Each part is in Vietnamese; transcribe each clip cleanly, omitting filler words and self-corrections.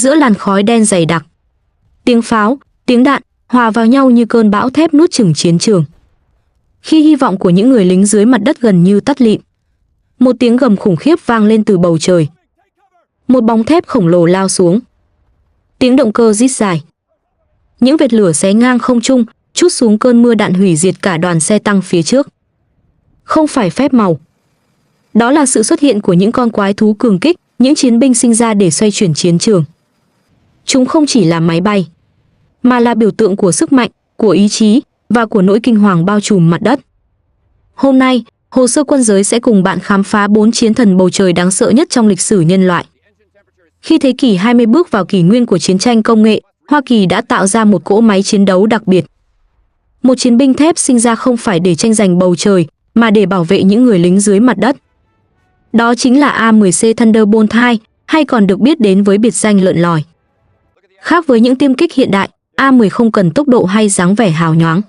giữa làn khói đen dày đặc. Tiếng pháo, tiếng đạn hòa vào nhau như cơn bão thép nuốt chửng chiến trường. Khi hy vọng của những người lính dưới mặt đất gần như tắt lịm, một tiếng gầm khủng khiếp vang lên từ bầu trời. Một bóng thép khổng lồ lao xuống. Tiếng động cơ rít dài. Những vệt lửa xé ngang không trung, trút xuống cơn mưa đạn hủy diệt cả đoàn xe tăng phía trước. Không phải phép màu. Đó là sự xuất hiện của những con quái thú cường kích, những chiến binh sinh ra để xoay chuyển chiến trường. Chúng không chỉ là máy bay, mà là biểu tượng của sức mạnh, của ý chí và của nỗi kinh hoàng bao trùm mặt đất. Hôm nay, Hồ sơ quân giới sẽ cùng bạn khám phá 4 chiến thần bầu trời đáng sợ nhất trong lịch sử nhân loại. Khi thế kỷ 20 bước vào kỷ nguyên của chiến tranh công nghệ, Hoa Kỳ đã tạo ra một cỗ máy chiến đấu đặc biệt. Một chiến binh thép sinh ra không phải để tranh giành bầu trời, mà để bảo vệ những người lính dưới mặt đất. Đó chính là A-10C Thunderbolt 2, hay còn được biết đến với biệt danh lợn lòi. Khác với những tiêm kích hiện đại, A-10 không cần tốc độ hay dáng vẻ hào nhoáng.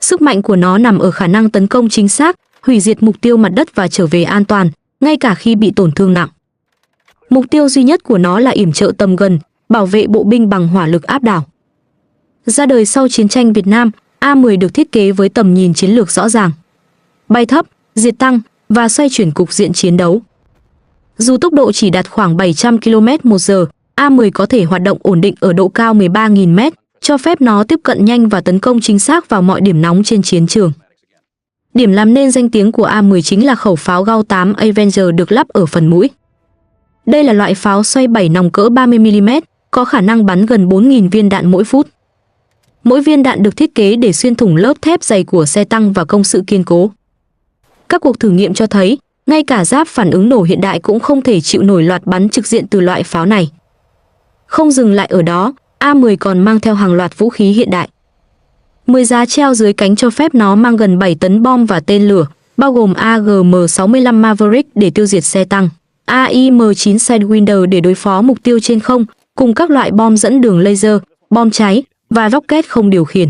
Sức mạnh của nó nằm ở khả năng tấn công chính xác, hủy diệt mục tiêu mặt đất và trở về an toàn, ngay cả khi bị tổn thương nặng. Mục tiêu duy nhất của nó là yểm trợ tầm gần, bảo vệ bộ binh bằng hỏa lực áp đảo. Ra đời sau chiến tranh Việt Nam, A-10 được thiết kế với tầm nhìn chiến lược rõ ràng. Bay thấp, diệt tăng và xoay chuyển cục diện chiến đấu. Dù tốc độ chỉ đạt khoảng 700 km/h, A-10 có thể hoạt động ổn định ở độ cao 13.000 m, cho phép nó tiếp cận nhanh và tấn công chính xác vào mọi điểm nóng trên chiến trường. Điểm làm nên danh tiếng của A-10 chính là khẩu pháo Gauss 8 Avenger được lắp ở phần mũi. Đây là loại pháo xoay 7 nòng cỡ 30mm, có khả năng bắn gần 4.000 viên đạn mỗi phút. Mỗi viên đạn được thiết kế để xuyên thủng lớp thép dày của xe tăng và công sự kiên cố. Các cuộc thử nghiệm cho thấy, ngay cả giáp phản ứng nổ hiện đại cũng không thể chịu nổi loạt bắn trực diện từ loại pháo này. Không dừng lại ở đó, A-10 còn mang theo hàng loạt vũ khí hiện đại. 10 giá treo dưới cánh cho phép nó mang gần 7 tấn bom và tên lửa, bao gồm AGM-65 Maverick để tiêu diệt xe tăng, AIM-9 Sidewinder để đối phó mục tiêu trên không, cùng các loại bom dẫn đường laser, bom cháy và rocket không điều khiển.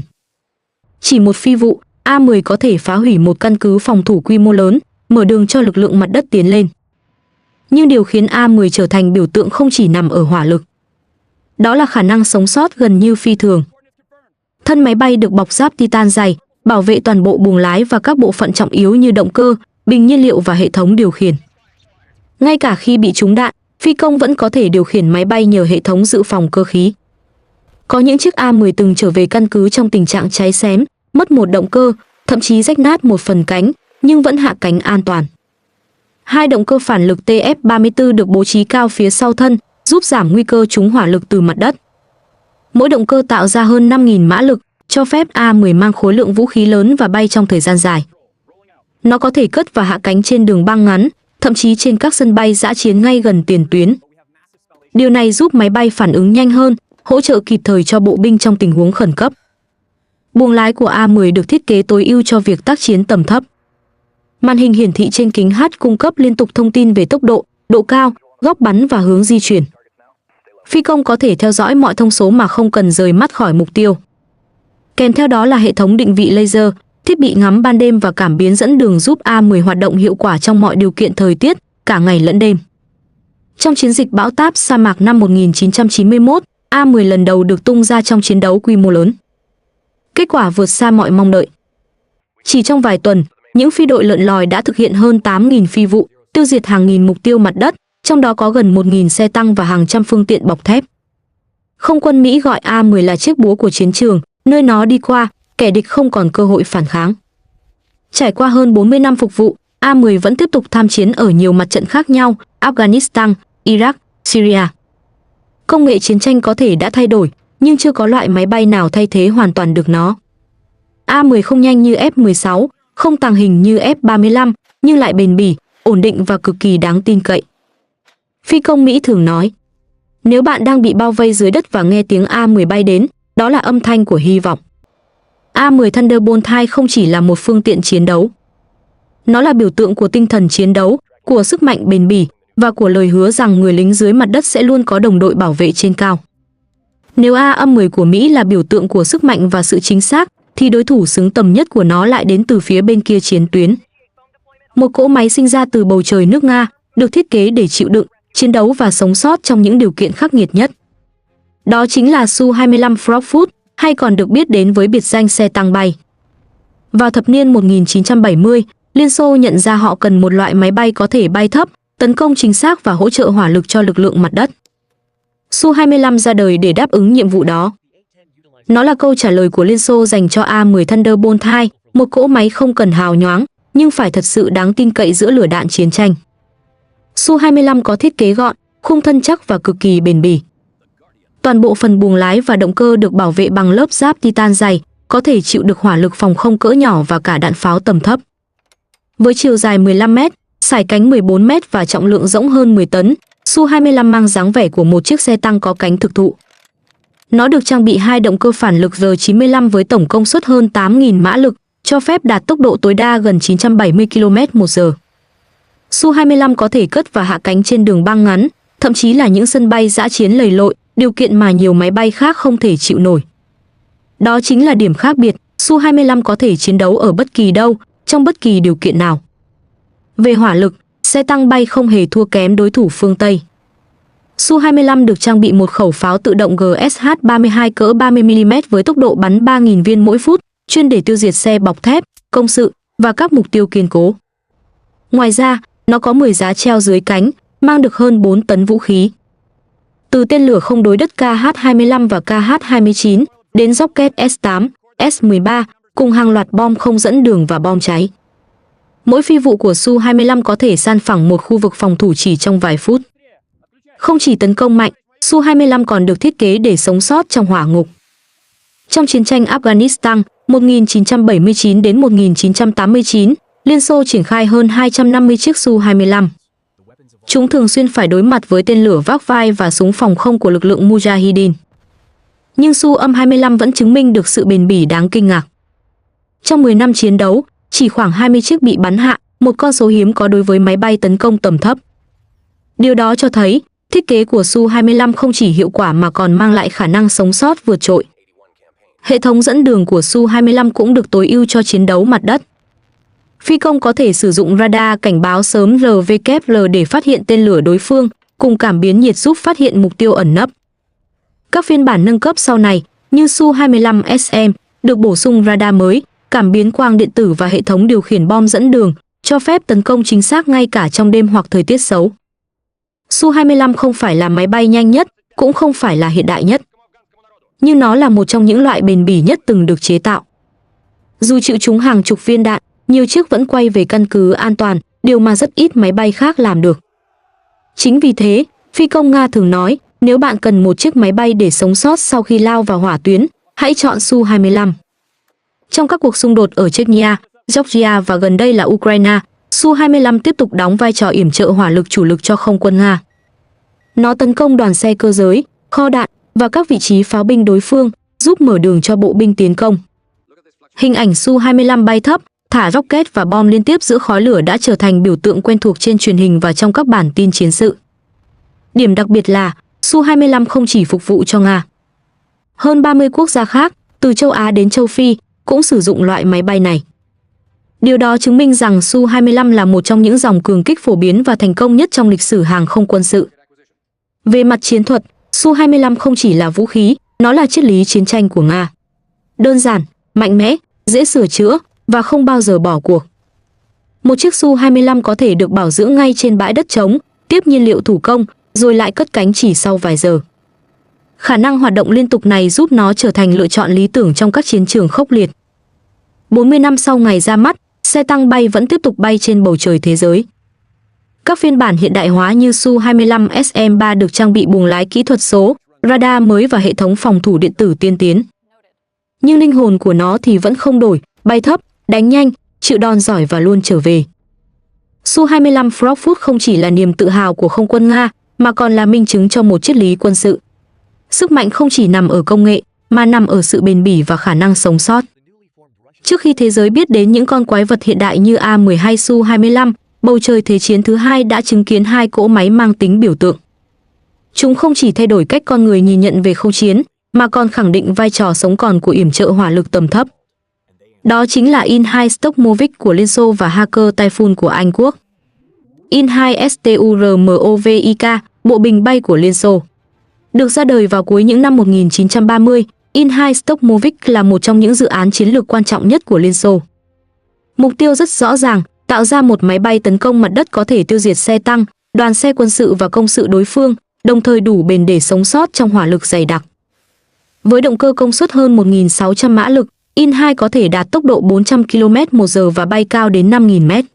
Chỉ một phi vụ, A-10 có thể phá hủy một căn cứ phòng thủ quy mô lớn, mở đường cho lực lượng mặt đất tiến lên. Nhưng điều khiến A-10 trở thành biểu tượng không chỉ nằm ở hỏa lực. Đó là khả năng sống sót gần như phi thường. Thân máy bay được bọc giáp titan dày, bảo vệ toàn bộ buồng lái và các bộ phận trọng yếu như động cơ, bình nhiên liệu và hệ thống điều khiển. Ngay cả khi bị trúng đạn, phi công vẫn có thể điều khiển máy bay nhờ hệ thống dự phòng cơ khí. Có những chiếc A-10 từng trở về căn cứ trong tình trạng cháy xém, mất một động cơ, thậm chí rách nát một phần cánh, nhưng vẫn hạ cánh an toàn. 2 động cơ phản lực TF-34 được bố trí cao phía sau thân, giúp giảm nguy cơ trúng hỏa lực từ mặt đất. Mỗi động cơ tạo ra hơn 5.000 mã lực, cho phép A-10 mang khối lượng vũ khí lớn và bay trong thời gian dài. Nó có thể cất và hạ cánh trên đường băng ngắn, thậm chí trên các sân bay dã chiến ngay gần tiền tuyến. Điều này giúp máy bay phản ứng nhanh hơn, hỗ trợ kịp thời cho bộ binh trong tình huống khẩn cấp. Buồng lái của A-10 được thiết kế tối ưu cho việc tác chiến tầm thấp. Màn hình hiển thị trên kính H cung cấp liên tục thông tin về tốc độ, độ cao, góc bắn và hướng di chuyển. Phi công có thể theo dõi mọi thông số mà không cần rời mắt khỏi mục tiêu. Kèm theo đó là hệ thống định vị laser, thiết bị ngắm ban đêm và cảm biến dẫn đường giúp A-10 hoạt động hiệu quả trong mọi điều kiện thời tiết, cả ngày lẫn đêm. Trong chiến dịch bão táp sa mạc năm 1991, A-10 lần đầu được tung ra trong chiến đấu quy mô lớn. Kết quả vượt xa mọi mong đợi. Chỉ trong vài tuần, những phi đội lợn lòi đã thực hiện hơn 8.000 phi vụ, tiêu diệt hàng nghìn mục tiêu mặt đất, trong đó có gần 1.000 xe tăng và hàng trăm phương tiện bọc thép. Không quân Mỹ gọi A-10 là chiếc búa của chiến trường, nơi nó đi qua, kẻ địch không còn cơ hội phản kháng. Trải qua hơn 40 năm phục vụ, A-10 vẫn tiếp tục tham chiến ở nhiều mặt trận khác nhau, Afghanistan, Iraq, Syria. Công nghệ chiến tranh có thể đã thay đổi, nhưng chưa có loại máy bay nào thay thế hoàn toàn được nó. A-10 không nhanh như F-16, không tàng hình như F-35, nhưng lại bền bỉ, ổn định và cực kỳ đáng tin cậy. Phi công Mỹ thường nói, nếu bạn đang bị bao vây dưới đất và nghe tiếng A-10 bay đến, đó là âm thanh của hy vọng. A-10 Thunderbolt 2 không chỉ là một phương tiện chiến đấu. Nó là biểu tượng của tinh thần chiến đấu, của sức mạnh bền bỉ, và của lời hứa rằng người lính dưới mặt đất sẽ luôn có đồng đội bảo vệ trên cao. Nếu A-10 của Mỹ là biểu tượng của sức mạnh và sự chính xác, thì đối thủ xứng tầm nhất của nó lại đến từ phía bên kia chiến tuyến. Một cỗ máy sinh ra từ bầu trời nước Nga, được thiết kế để chịu đựng, chiến đấu và sống sót trong những điều kiện khắc nghiệt nhất. Đó chính là Su-25 Frogfoot, hay còn được biết đến với biệt danh xe tăng bay. Vào thập niên 1970, Liên Xô nhận ra họ cần một loại máy bay có thể bay thấp, tấn công chính xác và hỗ trợ hỏa lực cho lực lượng mặt đất. Su-25 ra đời để đáp ứng nhiệm vụ đó. Nó là câu trả lời của Liên Xô dành cho A-10 Thunderbolt II, một cỗ máy không cần hào nhoáng, nhưng phải thật sự đáng tin cậy giữa lửa đạn chiến tranh. Su-25 có thiết kế gọn, khung thân chắc và cực kỳ bền bỉ. Toàn bộ phần buồng lái và động cơ được bảo vệ bằng lớp giáp titan dày, có thể chịu được hỏa lực phòng không cỡ nhỏ và cả đạn pháo tầm thấp. Với chiều dài 15 m, sải cánh 14 m và trọng lượng rỗng hơn 10 tấn, Su-25 mang dáng vẻ của một chiếc xe tăng có cánh thực thụ. Nó được trang bị 2 động cơ phản lực R95 với tổng công suất hơn 8.000 mã lực, cho phép đạt tốc độ tối đa gần 970 km/h. Su-25 có thể cất và hạ cánh trên đường băng ngắn, thậm chí là những sân bay dã chiến lầy lội, điều kiện mà nhiều máy bay khác không thể chịu nổi. Đó chính là điểm khác biệt, Su-25 có thể chiến đấu ở bất kỳ đâu, trong bất kỳ điều kiện nào. Về hỏa lực, xe tăng bay không hề thua kém đối thủ phương Tây. Su-25 được trang bị một khẩu pháo tự động GSH-32 cỡ 30mm với tốc độ bắn 3.000 viên mỗi phút, chuyên để tiêu diệt xe bọc thép, công sự và các mục tiêu kiên cố. Ngoài ra, nó có 10 giá treo dưới cánh, mang được hơn 4 tấn vũ khí. Từ tên lửa không đối đất KH-25 và KH-29 đến rocket S-8, S-13 cùng hàng loạt bom không dẫn đường và bom cháy. Mỗi phi vụ của Su-25 có thể san phẳng một khu vực phòng thủ chỉ trong vài phút. Không chỉ tấn công mạnh, Su-25 còn được thiết kế để sống sót trong hỏa ngục. Trong chiến tranh Afghanistan 1979 đến 1989, Liên Xô triển khai hơn 250 chiếc Su-25. Chúng thường xuyên phải đối mặt với tên lửa vác vai và súng phòng không của lực lượng Mujahideen. Nhưng Su-25 vẫn chứng minh được sự bền bỉ đáng kinh ngạc. Trong 10 năm chiến đấu, chỉ khoảng 20 chiếc bị bắn hạ, một con số hiếm có đối với máy bay tấn công tầm thấp. Điều đó cho thấy, thiết kế của Su-25 không chỉ hiệu quả mà còn mang lại khả năng sống sót vượt trội. Hệ thống dẫn đường của Su-25 cũng được tối ưu cho chiến đấu mặt đất. Phi công có thể sử dụng radar cảnh báo sớm RVKL để phát hiện tên lửa đối phương, cùng cảm biến nhiệt giúp phát hiện mục tiêu ẩn nấp. Các phiên bản nâng cấp sau này, như Su-25 SM, được bổ sung radar mới, cảm biến quang điện tử và hệ thống điều khiển bom dẫn đường, cho phép tấn công chính xác ngay cả trong đêm hoặc thời tiết xấu. Su-25 không phải là máy bay nhanh nhất, cũng không phải là hiện đại nhất. Nhưng nó là một trong những loại bền bỉ nhất từng được chế tạo. Dù chịu trúng hàng chục viên đạn, nhiều chiếc vẫn quay về căn cứ an toàn, điều mà rất ít máy bay khác làm được. Chính vì thế, phi công Nga thường nói, nếu bạn cần một chiếc máy bay để sống sót sau khi lao vào hỏa tuyến, hãy chọn Su-25. Trong các cuộc xung đột ở Chechnya, Georgia và gần đây là Ukraine, Su-25 tiếp tục đóng vai trò yểm trợ hỏa lực chủ lực cho không quân Nga. Nó tấn công đoàn xe cơ giới, kho đạn và các vị trí pháo binh đối phương, giúp mở đường cho bộ binh tiến công. Hình ảnh Su-25 bay thấp, thả rocket và bom liên tiếp giữa khói lửa đã trở thành biểu tượng quen thuộc trên truyền hình và trong các bản tin chiến sự. Điểm đặc biệt là, Su-25 không chỉ phục vụ cho Nga. Hơn 30 quốc gia khác, từ châu Á đến châu Phi, cũng sử dụng loại máy bay này. Điều đó chứng minh rằng Su-25 là một trong những dòng cường kích phổ biến và thành công nhất trong lịch sử hàng không quân sự. Về mặt chiến thuật, Su-25 không chỉ là vũ khí, nó là triết lý chiến tranh của Nga. Đơn giản, mạnh mẽ, dễ sửa chữa và không bao giờ bỏ cuộc. Một chiếc Su-25 có thể được bảo dưỡng ngay trên bãi đất trống, tiếp nhiên liệu thủ công, rồi lại cất cánh chỉ sau vài giờ. Khả năng hoạt động liên tục này giúp nó trở thành lựa chọn lý tưởng trong các chiến trường khốc liệt. 40 năm sau ngày ra mắt, xe tăng bay vẫn tiếp tục bay trên bầu trời thế giới. Các phiên bản hiện đại hóa như Su-25 SM3 được trang bị buồng lái kỹ thuật số, radar mới và hệ thống phòng thủ điện tử tiên tiến. Nhưng linh hồn của nó thì vẫn không đổi, bay thấp, đánh nhanh, chịu đòn giỏi và luôn trở về. Su-25 Frogfoot không chỉ là niềm tự hào của không quân Nga, mà còn là minh chứng cho một triết lý quân sự. Sức mạnh không chỉ nằm ở công nghệ, mà nằm ở sự bền bỉ và khả năng sống sót. Trước khi thế giới biết đến những con quái vật hiện đại như A-12 Su-25, bầu trời Thế chiến thứ hai đã chứng kiến hai cỗ máy mang tính biểu tượng. Chúng không chỉ thay đổi cách con người nhìn nhận về không chiến, mà còn khẳng định vai trò sống còn của yểm trợ hỏa lực tầm thấp. Đó chính là In-2 Stokmovic của Liên Xô và Hacker Typhoon của Anh Quốc. In-2 STURMOVIK, bộ bình bay của Liên Xô. Được ra đời vào cuối những năm 1930, In-2 Stokmovic là một trong những dự án chiến lược quan trọng nhất của Liên Xô. Mục tiêu rất rõ ràng, tạo ra một máy bay tấn công mặt đất có thể tiêu diệt xe tăng, đoàn xe quân sự và công sự đối phương, đồng thời đủ bền để sống sót trong hỏa lực dày đặc. Với động cơ công suất hơn 1.600 mã lực, In-2 có thể đạt tốc độ 400 km/h và bay cao đến 5.000 m.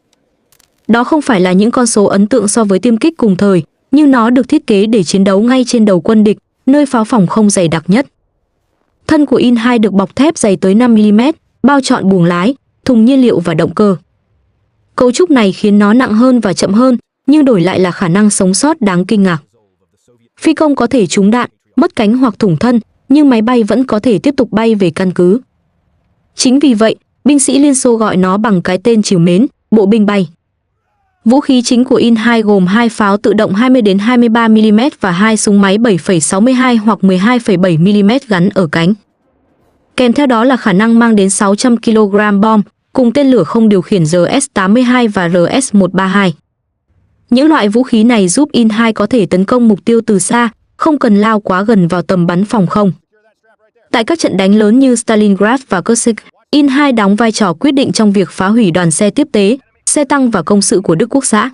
Đó không phải là những con số ấn tượng so với tiêm kích cùng thời, nhưng nó được thiết kế để chiến đấu ngay trên đầu quân địch, nơi pháo phòng không dày đặc nhất. Thân của In-2 được bọc thép dày tới 5 mm, bao trọn buồng lái, thùng nhiên liệu và động cơ. Cấu trúc này khiến nó nặng hơn và chậm hơn, nhưng đổi lại là khả năng sống sót đáng kinh ngạc. Phi công có thể trúng đạn, mất cánh hoặc thủng thân, nhưng máy bay vẫn có thể tiếp tục bay về căn cứ. Chính vì vậy, binh sĩ Liên Xô gọi nó bằng cái tên trìu mến, bộ binh bay. Vũ khí chính của In-2 gồm 2 pháo tự động 20-23 mm và 2 súng máy 7,62 hoặc 12,7 mm gắn ở cánh. Kèm theo đó là khả năng mang đến 600 kg bom, cùng tên lửa không điều khiển RS-82 và RS-132. Những loại vũ khí này giúp In-2 có thể tấn công mục tiêu từ xa, không cần lao quá gần vào tầm bắn phòng không. Tại các trận đánh lớn như Stalingrad và Kursk, In-2 đóng vai trò quyết định trong việc phá hủy đoàn xe tiếp tế, xe tăng và công sự của Đức Quốc xã.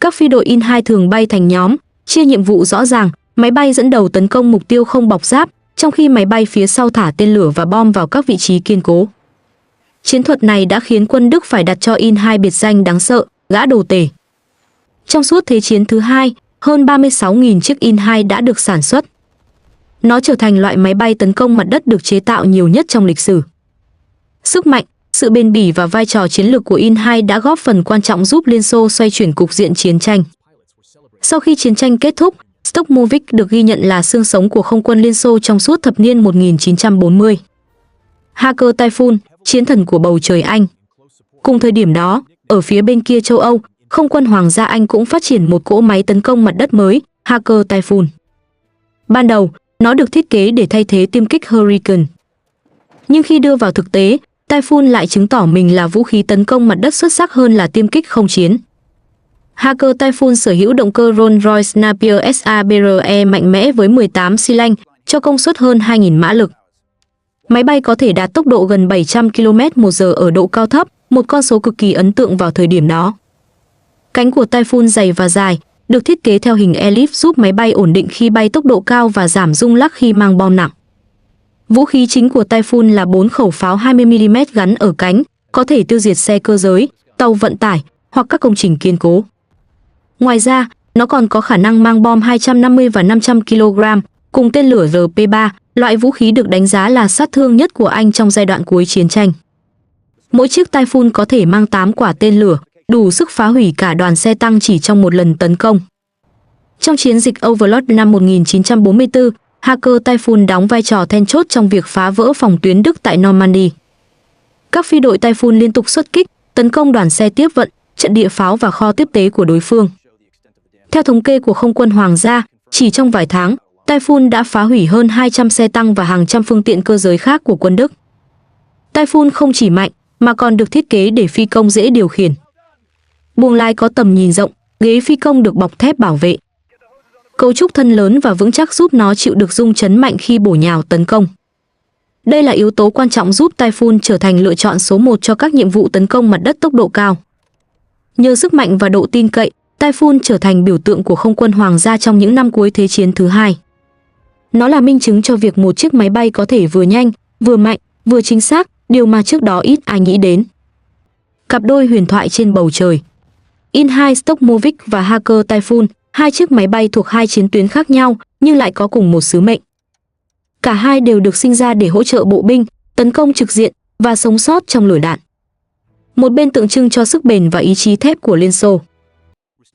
Các phi đội In-2 thường bay thành nhóm, chia nhiệm vụ rõ ràng, máy bay dẫn đầu tấn công mục tiêu không bọc giáp, trong khi máy bay phía sau thả tên lửa và bom vào các vị trí kiên cố. Chiến thuật này đã khiến quân Đức phải đặt cho In-2 biệt danh đáng sợ, gã đồ tể. Trong suốt Thế chiến thứ hai, hơn 36.000 chiếc In-2 đã được sản xuất. Nó trở thành loại máy bay tấn công mặt đất được chế tạo nhiều nhất trong lịch sử. Sức mạnh, sự bền bỉ và vai trò chiến lược của In-2 đã góp phần quan trọng giúp Liên Xô xoay chuyển cục diện chiến tranh. Sau khi chiến tranh kết thúc, Stokmovic được ghi nhận là xương sống của không quân Liên Xô trong suốt thập niên 1940. Hacker Typhoon, chiến thần của bầu trời Anh. Cùng thời điểm đó, ở phía bên kia châu Âu, không quân Hoàng gia Anh cũng phát triển một cỗ máy tấn công mặt đất mới, Hacker Typhoon. Ban đầu, nó được thiết kế để thay thế tiêm kích Hurricane. Nhưng khi đưa vào thực tế, Typhoon lại chứng tỏ mình là vũ khí tấn công mặt đất xuất sắc hơn là tiêm kích không chiến. Hacker Typhoon sở hữu động cơ Rolls-Royce Napier SABRE mạnh mẽ với 18 xi lanh, cho công suất hơn 2.000 mã lực. Máy bay có thể đạt tốc độ gần 700 km/h ở độ cao thấp, một con số cực kỳ ấn tượng vào thời điểm đó. Cánh của Typhoon dày và dài, được thiết kế theo hình elip giúp máy bay ổn định khi bay tốc độ cao và giảm rung lắc khi mang bom nặng. Vũ khí chính của Typhoon là 4 khẩu pháo 20mm gắn ở cánh, có thể tiêu diệt xe cơ giới, tàu vận tải hoặc các công trình kiên cố. Ngoài ra, nó còn có khả năng mang bom 250 và 500 kg, cùng tên lửa RP3, loại vũ khí được đánh giá là sát thương nhất của Anh trong giai đoạn cuối chiến tranh. Mỗi chiếc Typhoon có thể mang 8 quả tên lửa, đủ sức phá hủy cả đoàn xe tăng chỉ trong một lần tấn công. Trong chiến dịch Overlord năm 1944, Hacker Typhoon đóng vai trò then chốt trong việc phá vỡ phòng tuyến Đức tại Normandy. Các phi đội Typhoon liên tục xuất kích, tấn công đoàn xe tiếp vận, trận địa pháo và kho tiếp tế của đối phương. Theo thống kê của không quân Hoàng gia, chỉ trong vài tháng, Typhoon đã phá hủy hơn 200 xe tăng và hàng trăm phương tiện cơ giới khác của quân Đức. Typhoon không chỉ mạnh, mà còn được thiết kế để phi công dễ điều khiển. Buồng lái có tầm nhìn rộng, ghế phi công được bọc thép bảo vệ. Cấu trúc thân lớn và vững chắc giúp nó chịu được rung chấn mạnh khi bổ nhào tấn công. Đây là yếu tố quan trọng giúp Typhoon trở thành lựa chọn số 1 cho các nhiệm vụ tấn công mặt đất tốc độ cao. Nhờ sức mạnh và độ tin cậy, Typhoon trở thành biểu tượng của không quân Hoàng gia trong những năm cuối Thế chiến thứ hai. Nó là minh chứng cho việc một chiếc máy bay có thể vừa nhanh, vừa mạnh, vừa chính xác, điều mà trước đó ít ai nghĩ đến. Cặp đôi huyền thoại trên bầu trời. In-2 Stokmovic và Hacker Typhoon, hai chiếc máy bay thuộc hai chiến tuyến khác nhau nhưng lại có cùng một sứ mệnh. Cả hai đều được sinh ra để hỗ trợ bộ binh, tấn công trực diện và sống sót trong lửa đạn. Một bên tượng trưng cho sức bền và ý chí thép của Liên Xô.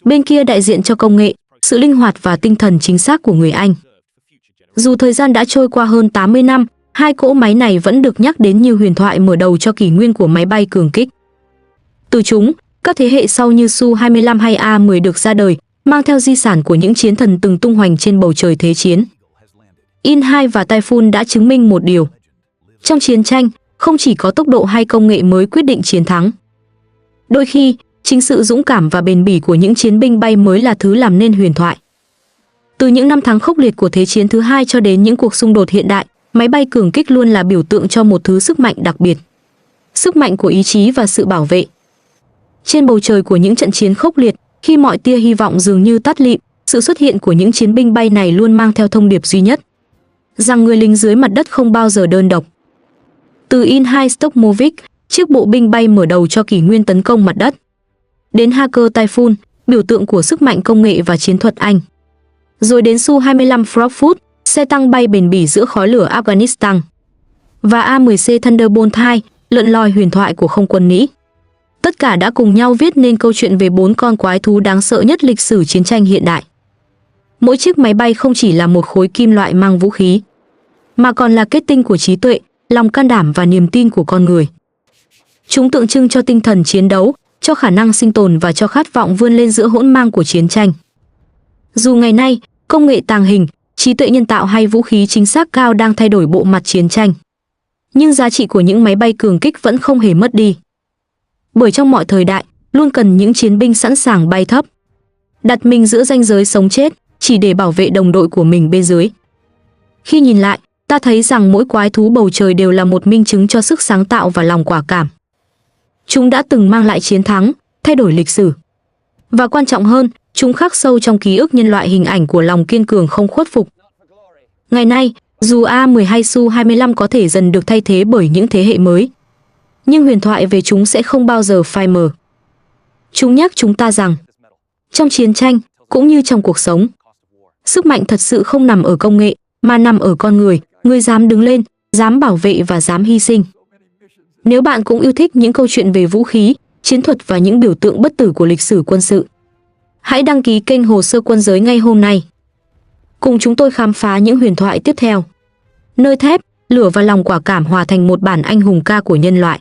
Bên kia đại diện cho công nghệ, sự linh hoạt và tinh thần chính xác của người Anh. Dù thời gian đã trôi qua hơn 80 năm, hai cỗ máy này vẫn được nhắc đến như huyền thoại mở đầu cho kỷ nguyên của máy bay cường kích. Từ chúng, các thế hệ sau như Su-25 hay A-10 được ra đời, mang theo di sản của những chiến thần từng tung hoành trên bầu trời thế chiến. In-2 và Typhoon đã chứng minh một điều. Trong chiến tranh, không chỉ có tốc độ hay công nghệ mới quyết định chiến thắng. Đôi khi, chính sự dũng cảm và bền bỉ của những chiến binh bay mới là thứ làm nên huyền thoại. Từ những năm tháng khốc liệt của Thế chiến thứ hai cho đến những cuộc xung đột hiện đại, máy bay cường kích luôn là biểu tượng cho một thứ sức mạnh đặc biệt. Sức mạnh của ý chí và sự bảo vệ. Trên bầu trời của những trận chiến khốc liệt, khi mọi tia hy vọng dường như tắt lịm, sự xuất hiện của những chiến binh bay này luôn mang theo thông điệp duy nhất, rằng người lính dưới mặt đất không bao giờ đơn độc. Từ Inhai Stokmovic, chiếc bộ binh bay mở đầu cho kỷ nguyên tấn công mặt đất, đến Hacker Typhoon, biểu tượng của sức mạnh công nghệ và chiến thuật Anh. Rồi đến Su-25 Frogfoot, xe tăng bay bền bỉ giữa khói lửa Afghanistan. Và A-10C Thunderbolt 2, lượn lòi huyền thoại của không quân Mỹ. Tất cả đã cùng nhau viết nên câu chuyện về 4 con quái thú đáng sợ nhất lịch sử chiến tranh hiện đại. Mỗi chiếc máy bay không chỉ là một khối kim loại mang vũ khí, mà còn là kết tinh của trí tuệ, lòng can đảm và niềm tin của con người. Chúng tượng trưng cho tinh thần chiến đấu, cho khả năng sinh tồn và cho khát vọng vươn lên giữa hỗn mang của chiến tranh. Dù ngày nay, công nghệ tàng hình, trí tuệ nhân tạo hay vũ khí chính xác cao đang thay đổi bộ mặt chiến tranh, nhưng giá trị của những máy bay cường kích vẫn không hề mất đi. Bởi trong mọi thời đại, luôn cần những chiến binh sẵn sàng bay thấp, đặt mình giữa ranh giới sống chết, chỉ để bảo vệ đồng đội của mình bên dưới. Khi nhìn lại, ta thấy rằng mỗi quái thú bầu trời đều là một minh chứng cho sức sáng tạo và lòng quả cảm. Chúng đã từng mang lại chiến thắng, thay đổi lịch sử. Và quan trọng hơn, chúng khắc sâu trong ký ức nhân loại hình ảnh của lòng kiên cường không khuất phục. Ngày nay, dù A-10 hay Su-25 có thể dần được thay thế bởi những thế hệ mới, nhưng huyền thoại về chúng sẽ không bao giờ phai mờ. Chúng nhắc chúng ta rằng, trong chiến tranh, cũng như trong cuộc sống, sức mạnh thật sự không nằm ở công nghệ, mà nằm ở con người, người dám đứng lên, dám bảo vệ và dám hy sinh. Nếu bạn cũng yêu thích những câu chuyện về vũ khí, chiến thuật và những biểu tượng bất tử của lịch sử quân sự, hãy đăng ký kênh Hồ Sơ Quân Giới ngay hôm nay. Cùng chúng tôi khám phá những huyền thoại tiếp theo, nơi thép, lửa và lòng quả cảm hòa thành một bản anh hùng ca của nhân loại.